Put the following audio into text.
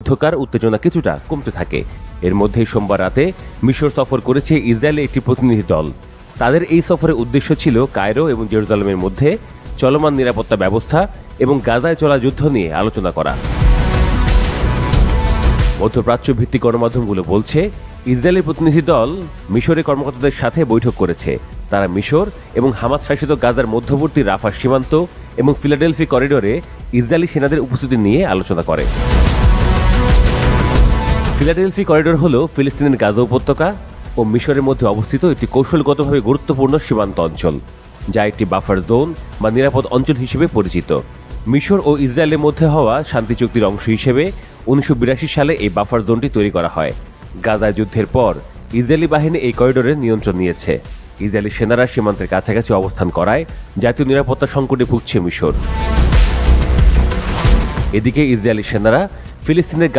মধ্যকার উত্তেজনা কিছুটা কমতে থাকে। এর মধ্যেই সোমবার রাতে মিশর সফর করেছে ইসরায়েলের একটি প্রতিনিধি দল। তাদের এই সফরের উদ্দেশ্য ছিল কায়রো এবং জেরুজালেমের মধ্যে চলমান নিরাপত্তা ব্যবস্থা এবং গাজায় চলা যুদ্ধ নিয়ে আলোচনা করা। মধ্যপ্রাচ্য ভিত্তিক গণমাধ্যমগুলো বলছে, ইসরায়েলের প্রতিনিধি দল মিশরের কর্মকর্তাদের সাথে বৈঠক করেছে। তারা মিশর এবং হামাস শাসিত গাজার মধ্যবর্তী রাফা সীমান্ত এবং ফিলাডেলফি করিডোরে ইসরায়েলি সেনাদের উপস্থিতি নিয়ে আলোচনা করে। ফিলাডেলফি করিডোর হল ফিলিস্তিনের গাজা উপত্যকা ও মিশরের মধ্যে অবস্থিত একটি কৌশলগতভাবে গুরুত্বপূর্ণ সীমান্ত অঞ্চল, যা একটি বাফার জোন বা নিরাপদ অঞ্চল হিসেবে পরিচিত। মিশর ও ইসরায়েলের মধ্যে হওয়া শান্তি চুক্তির অংশ হিসেবে 1982 সালে এই বাফার জোনটি তৈরি করা হয়। গাজায় যুদ্ধের পর ইসরায়েলি বাহিনী এই করিডোরের নিয়ন্ত্রণ নিয়েছে। ইসরায়েলি সেনারা সীমান্তের কাছাকাছি অবস্থান করায় জাতীয় নিরাপত্তা সংকটে ভুগছে মিশর। এদিকে ইসরায়েলি সেনারা ফিলিস্তিনের